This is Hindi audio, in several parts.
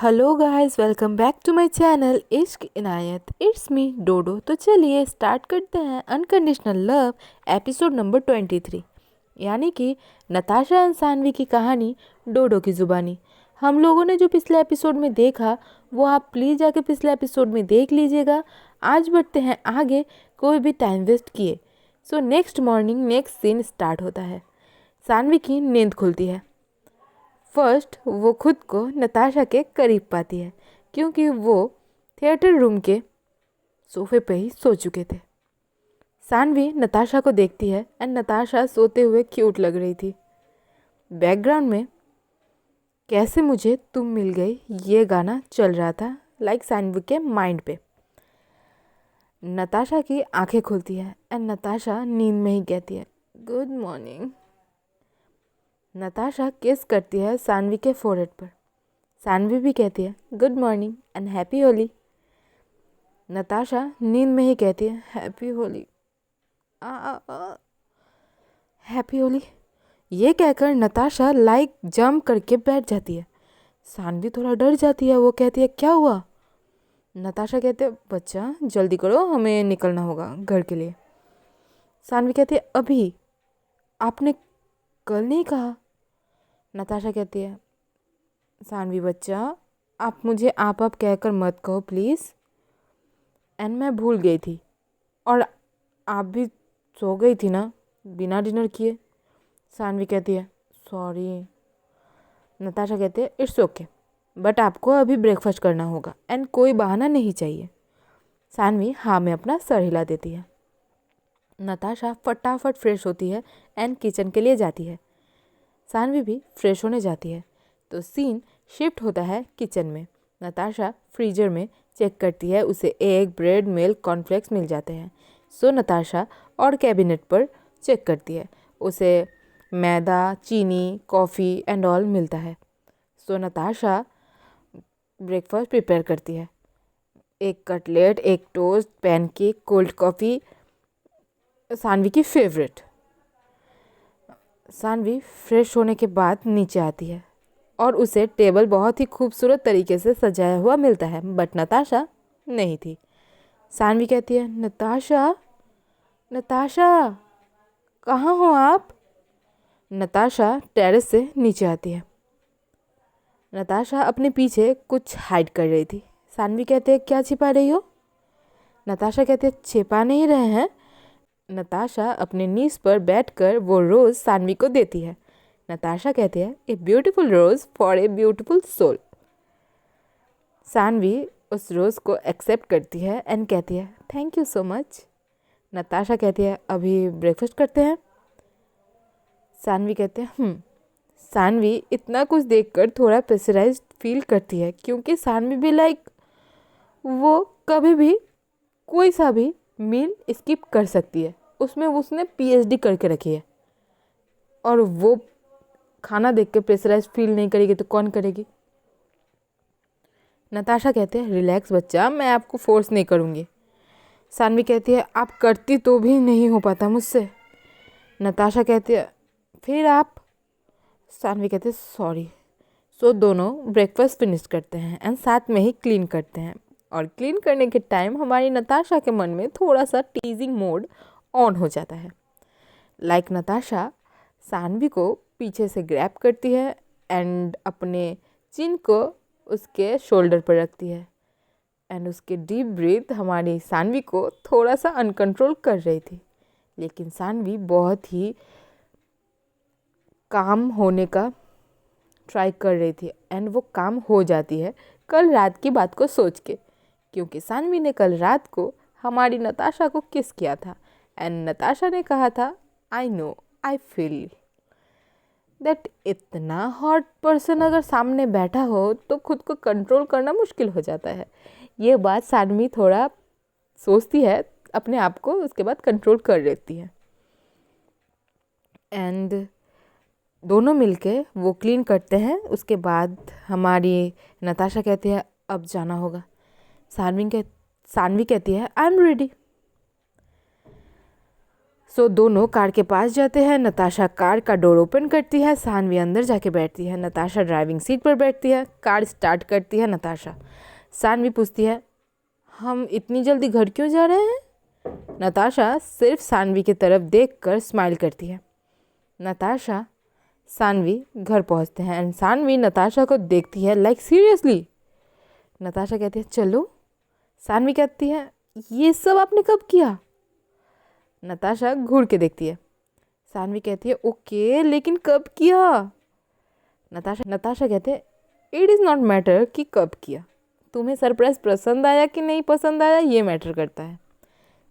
Hello guys, welcome back to my channel Ishq Inayat. It's me डोडो। तो चलिए स्टार्ट करते हैं अनकंडीशनल लव एपिसोड नंबर 23, यानी कि नताशा एंड सानवी की कहानी डोडो की ज़ुबानी। हम लोगों ने जो पिछले एपिसोड में देखा वो आप प्लीज़ जाके पिछले एपिसोड में देख लीजिएगा। आज बढ़ते हैं आगे, कोई भी टाइम वेस्ट किए। So next morning next scene start होता है। सानवी की नींद खुलती है। फर्स्ट वो खुद को नताशा के करीब पाती है क्योंकि वो थिएटर रूम के सोफे पे ही सो चुके थे। सानवी नताशा को देखती है एंड नताशा सोते हुए क्यूट लग रही थी। बैकग्राउंड में कैसे मुझे तुम मिल गई ये गाना चल रहा था, लाइक सानवी के माइंड पे। नताशा की आंखें खुलती है एंड नताशा नींद में ही कहती है गुड मॉर्निंग। नताशा किस करती है सानवी के फोरहेड पर। सानवी भी कहती है good morning and happy Holi. Natasha नींद में ही कहती है हैप्पी होली, हैप्पी होली। ये कहकर नताशा लाइक जंप करके बैठ जाती है। सानवी थोड़ा डर जाती है। वो कहती है क्या हुआ। नताशा कहते है बच्चा जल्दी करो, हमें निकलना होगा घर के लिए। सानवी कहती है अभी, आपने कल नहीं कहा। नताशा कहती है सानवी बच्चा आप मुझे आप कहकर मत कहो प्लीज़, एंड मैं भूल गई थी और आप भी सो गई थी ना बिना डिनर किए। सानवी कहती है सॉरी। नताशा कहती है इट्स ओके, बट आपको अभी ब्रेकफास्ट करना होगा एंड कोई बहाना नहीं चाहिए। सानवी हाँ में अपना सर हिला देती है। नताशा फटाफट फ्रेश होती है एंड किचन के लिए जाती है। सानवी भी फ्रेश होने जाती है तो सीन शिफ्ट होता है किचन में। नताशा फ्रीजर में चेक करती है, उसे एग, ब्रेड, मिल्क, कॉर्नफ्लेक्स मिल जाते हैं। सो नताशा और कैबिनेट पर चेक करती है, उसे मैदा, चीनी, कॉफ़ी एंड ऑल मिलता है। सो नताशा ब्रेकफास्ट प्रिपेयर करती है। एक कटलेट, एक toast, pancake, cold coffee, Saanvi की फेवरेट। सानवी फ्रेश होने के बाद नीचे आती है और उसे टेबल बहुत ही खूबसूरत तरीके से सजाया हुआ मिलता है, बट नताशा नहीं थी। सानवी कहती है नताशा, नताशा कहाँ हो आप। नताशा टेरेस से नीचे आती है। नताशा अपने पीछे कुछ हाइड कर रही थी। सानवी कहते हैं क्या छिपा रही हो। नताशा कहते हैं छिपा नहीं रहे हैं। नताशा अपने नीज पर बैठकर वो रोज़ सानवी को देती है। नताशा कहती है a beautiful rose for a beautiful soul. Saanvi उस रोज़ को एक्सेप्ट करती है एंड कहती है thank you so much. Natasha कहती है अभी ब्रेकफास्ट करते हैं। सानवी कहते हैं सानवी इतना कुछ देखकर थोड़ा प्रेशराइज्ड फील करती है क्योंकि सानवी भी लाइक वो कभी भी कोई सा भी मील स्किप कर सकती है, उसमें उसने पीएचडी करके रखी है और वो खाना देख के प्रेशराइज फील नहीं करेगी तो कौन करेगी। नताशा कहते हैं रिलैक्स बच्चा, मैं आपको फोर्स नहीं करूँगी। सानवी कहती है आप करती तो भी नहीं हो पाता मुझसे। नताशा कहती है फिर आप। सानवी कहते हैं सॉरी। सो दोनों ब्रेकफास्ट फिनिश करते हैं एंड साथ में ही क्लीन करते हैं। और क्लीन करने के टाइम हमारी नताशा के मन में थोड़ा सा टीजिंग मोड ऑन हो जाता है। लाइक नताशा सानवी को पीछे से ग्रैब करती है एंड अपने चिन को उसके शोल्डर पर रखती है एंड उसके डीप ब्रीथ हमारी सानवी को थोड़ा सा अनकंट्रोल कर रही थी, लेकिन सानवी बहुत ही काम होने का ट्राई कर रही थी एंड वो काम हो जाती है कल रात की बात को सोच के, क्योंकि सानवी ने कल रात को हमारी नताशा को किस किया था एंड नताशा ने कहा था I know I feel that इतना हॉट पर्सन अगर सामने बैठा हो तो खुद को कंट्रोल करना मुश्किल हो जाता है। ये बात सानवी थोड़ा सोचती है अपने आप को, उसके बाद कंट्रोल कर लेती है एंड दोनों मिलके वो क्लीन करते हैं। उसके बाद हमारी नताशा कहती है अब जाना होगा। सानवी कहती है आई एम रेडी। सो दोनों कार के पास जाते हैं। नताशा कार का डोर ओपन करती है, सानवी अंदर जाके बैठती है। नताशा ड्राइविंग सीट पर बैठती है, कार स्टार्ट करती है नताशा। सानवी पूछती है, हम इतनी जल्दी घर क्यों जा रहे हैं? नताशा सिर्फ सानवी की तरफ देखकर स्माइल करती है। नताशा सानवी घर पहुंचते हैं एंड सानवी नताशा को देखती है लाइक सीरियसली। नताशा कहती है चलो। सानवी कहती है ये सब आपने कब किया? नताशा घूर के देखती है। सानवी कहती है ओके, लेकिन कब किया? नताशा कहते हैं इट इज़ नॉट मैटर कि कब किया, तुम्हें सरप्राइज पसंद आया कि नहीं पसंद आया ये मैटर करता है।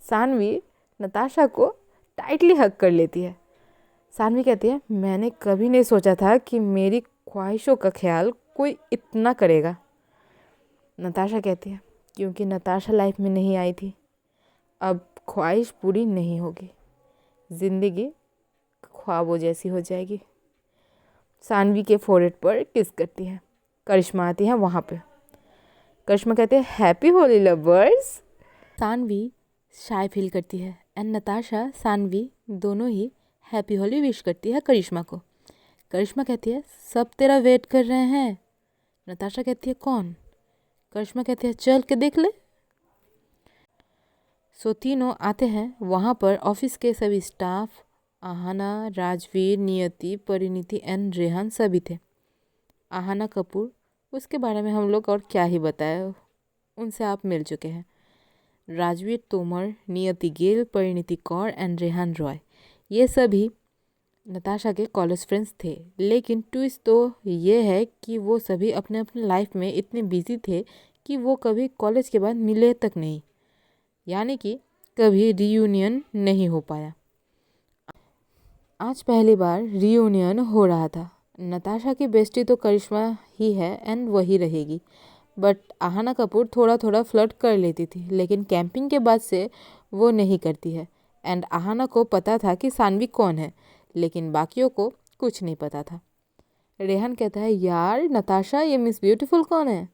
सानवी नताशा को टाइटली हग कर लेती है। सानवी कहती है मैंने कभी नहीं सोचा था कि मेरी ख्वाहिशों का ख्याल कोई इतना करेगा। नताशा कहती है क्योंकि नताशा लाइफ में नहीं आई थी, अब ख्वाहिश पूरी नहीं होगी, ज़िंदगी ख्वाबों जैसी हो जाएगी। सानवी के फोrehead पर किस करती है। करिश्मा आती है वहाँ पे। करिश्मा कहते हैं हैप्पी होली लवर्स। सानवी शाय फील करती है एंड नताशा सानवी दोनों ही हैप्पी होली विश करती है करिश्मा को। करिश्मा कहती है सब तेरा वेट कर रहे हैं। नताशा कहती है कौन? करिश्मा कहती है चल के देख ले। सो तीनों आते हैं वहाँ पर। ऑफिस के सभी स्टाफ, आहाना, राजवीर, नियति, परिणीति एंड रेहान सभी थे। आहाना कपूर, उसके बारे में हम लोग और क्या ही बताएं, उनसे आप मिल चुके हैं। राजवीर तोमर, नियति गिल, परिणीति कौर एंड रेहान रॉय, ये सभी नताशा के कॉलेज फ्रेंड्स थे। लेकिन ट्विस्ट तो ये है कि वो सभी अपने अपने लाइफ में इतने बिजी थे कि वो कभी कॉलेज के बाद मिले तक नहीं, यानी कि कभी रीयूनियन नहीं हो पाया। आज पहली बार रीयूनियन हो रहा था। नताशा की बेस्टी तो करिश्मा ही है एंड वही रहेगी, बट आहाना कपूर थोड़ा थोड़ा फ्लर्ट कर लेती थी, लेकिन कैंपिंग के बाद से वो नहीं करती है। एंड आहाना को पता था कि सानवी कौन है, लेकिन बाकियों को कुछ नहीं पता था। रेहान कहता है यार नताशा ये मिस ब्यूटीफुल कौन है?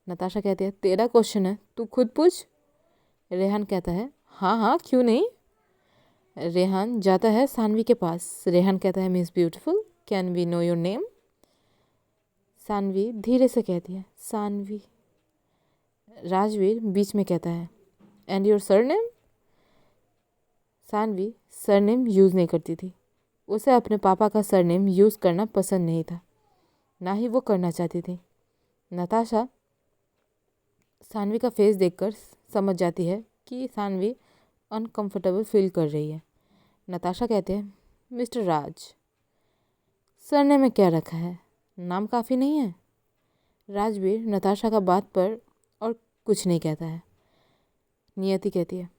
नताशा कहती है तेरा क्वेश्चन है, तू खुद पूछ। रेहान कहता है हाँ हाँ क्यों नहीं। रेहान जाता है सानवी के पास। रेहान कहता है miss beautiful can we know your name? Saanvi धीरे से कहती है सानवी। राजवीर बीच में कहता है and your surname? Saanvi surname use नहीं करती थी, उसे अपने पापा का सरनेम यूज़ करना पसंद नहीं था, ना ही वो करना चाहती थी। नताशा सानवी का फेस देखकर समझ जाती है कि सानवी अनकंफर्टेबल फील कर रही है। नताशा कहते हैं मिस्टर राज। सरनेम में क्या रखा है, नाम काफ़ी नहीं है? राजवीर नताशा का बात पर और कुछ नहीं कहता है। नियति कहती है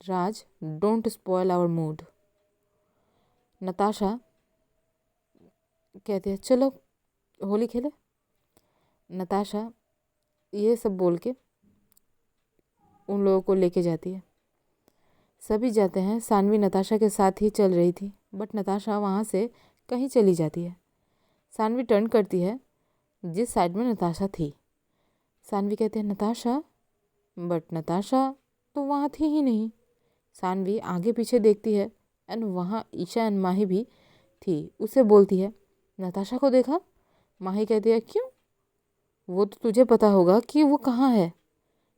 Raj don't spoil our mood. Natasha कहती है चलो होली खेले। नताशा ये सब बोल के उन लोगों को लेके जाती है। सभी जाते हैं। सानवी नताशा के साथ ही चल रही थी, बट नताशा वहाँ से कहीं चली जाती है। सानवी टर्न करती है जिस साइड में नताशा थी। सानवी कहती है नताशा, बट नताशा तो वहाँ थी ही नहीं। सानवी आगे पीछे देखती है एंड वहाँ ईशा एंड माही भी थी। उसे बोलती है नताशा को देखा? माही कहती है क्यों, वो तो तुझे पता होगा कि वो कहाँ है।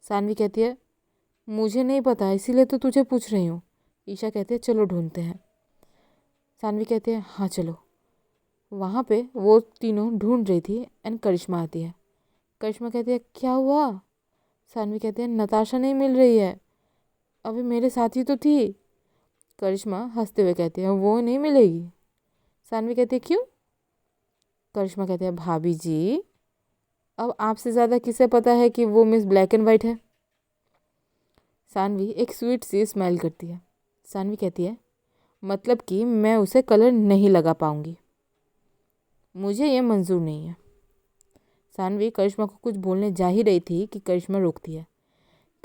सानवी कहती है मुझे नहीं पता इसीलिए तो तुझे पूछ रही हूँ। ईशा कहती है चलो ढूंढते हैं। सानवी कहती है हाँ चलो। वहाँ पे वो तीनों ढूंढ रही थी एंड करिश्मा आती है। करिश्मा कहती है क्या हुआ? सानवी कहती है नताशा नहीं मिल रही है, अभी मेरे साथ ही तो थी। करिश्मा हंसते हुए कहती है वो नहीं मिलेगी। सानवी कहती है क्यों? करिश्मा कहती है भाभी जी, अब आपसे ज़्यादा किसे पता है कि वो मिस ब्लैक एंड वाइट है? सानवी एक स्वीट सी स्माइल करती है। सानवी कहती है मतलब कि मैं उसे कलर नहीं लगा पाऊंगी, मुझे ये मंजूर नहीं है। सानवी करिश्मा को कुछ बोलने जा ही रही थी कि करिश्मा रोकती है।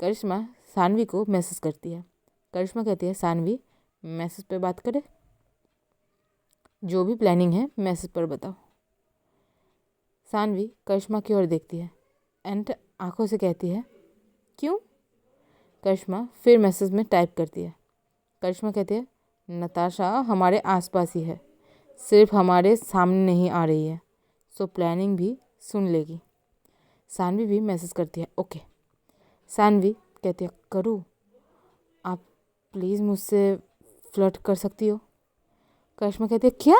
करिश्मा सानवी को मैसेज करती है। करिश्मा कहती है सानवी मैसेज पे बात करें, जो भी प्लानिंग है मैसेज पर बताओ। सानवी करिश्मा की ओर देखती है एंड आंखों से कहती है क्यों? करिश्मा फिर मैसेज में टाइप करती है। करिश्मा कहती है नताशा हमारे आसपास ही है, सिर्फ हमारे सामने नहीं आ रही है, सो प्लानिंग भी सुन लेगी। सानवी भी मैसेज करती है ओके। सानवी कहती है करूँ, आप प्लीज़ मुझसे फ्लर्ट कर सकती हो। करिश्मा कहती है क्या?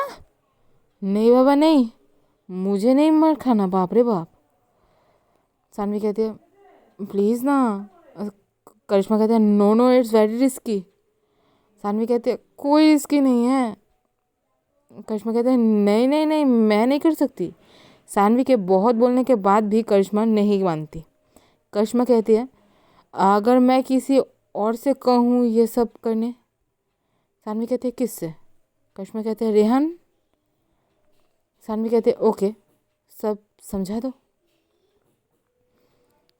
नहीं बाबा नहीं, मुझे नहीं मार खाना, बाप रे बाप। सानवी कहती है प्लीज़ ना। करिश्मा कहती है no no it's very risky. Saanvi कहती है कोई रिस्की नहीं है। करिश्मा कहते हैं नहीं नहीं नहीं, मैं नहीं कर सकती। सानवी के बहुत बोलने के बाद भी करिश्मा नहीं मानती। करिश्मा कहती है अगर मैं किसी और से कहूँ ये सब करने। सानवी कहती है किससे? करिश्मा कहते हैं रेहान। सानवी कहते हैं ओके, सब समझा दो।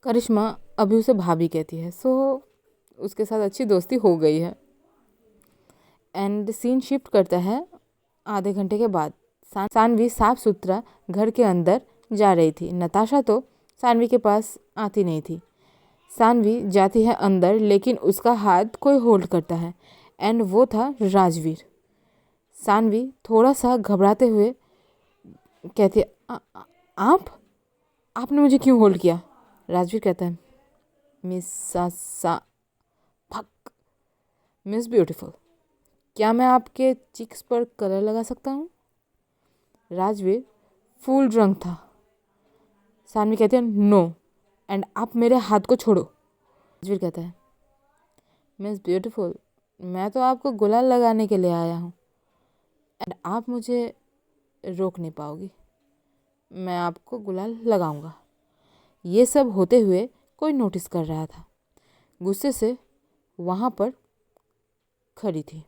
करिश्मा अभी उसे भाभी कहती है, सो उसके साथ अच्छी दोस्ती हो गई है। एंड सीन शिफ्ट करता है आधे घंटे के बाद। सानवी साफ सुथरा घर के अंदर जा रही थी। नताशा तो सानवी के पास आती नहीं थी। सानवी जाती है अंदर, लेकिन उसका हाथ कोई होल्ड करता है एंड वो था राजवीर। सानवी थोड़ा सा घबराते हुए कहती है आपने मुझे क्यों होल्ड किया? राजवीर कहता है मिस ब्यूटीफुल, क्या मैं आपके चिक्स पर कलर लगा सकता हूँ? राजवीर फुल ड्रंक था। सानवी कहती है नो, एंड आप मेरे हाथ को छोड़ो। राजवीर कहता है मिस ब्यूटीफुल, मैं तो आपको गुलाल लगाने के लिए आया हूँ एंड आप मुझे रोक नहीं पाओगी। मैं आपको गुलाल लगाऊंगा। ये सब होते हुए कोई नोटिस कर रहा था, गुस्से से वहाँ पर खड़ी थी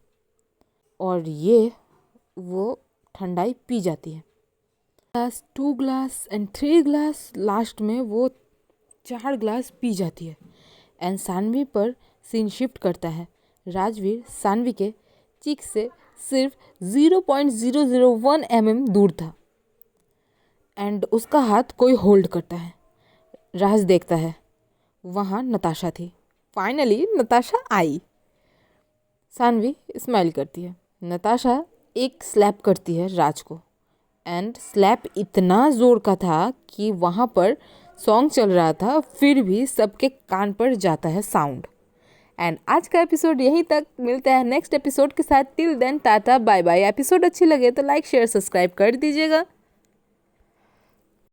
और ये वो ठंडाई पी जाती है। Glass, 2 glass and 3 glass, last में वो 4 ग्लास पी जाती है एंड सानवी पर सीन शिफ्ट करता है। राजवीर सानवी के चीक से सिर्फ 0.001 mm दूर था एंड उसका हाथ कोई होल्ड करता है। राज देखता है, वहाँ नताशा थी। फाइनली नताशा आई। सानवी स्माइल करती है। नताशा एक स्लैप करती है राज को एंड स्लैप इतना ज़ोर का था कि वहाँ पर सॉन्ग चल रहा था, फिर भी सबके कान पर जाता है साउंड। एंड आज का एपिसोड यहीं तक, मिलता है नेक्स्ट एपिसोड के साथ। Till then tata bye bye. Episode अच्छी लगे तो लाइक शेयर सब्सक्राइब कर दीजिएगा।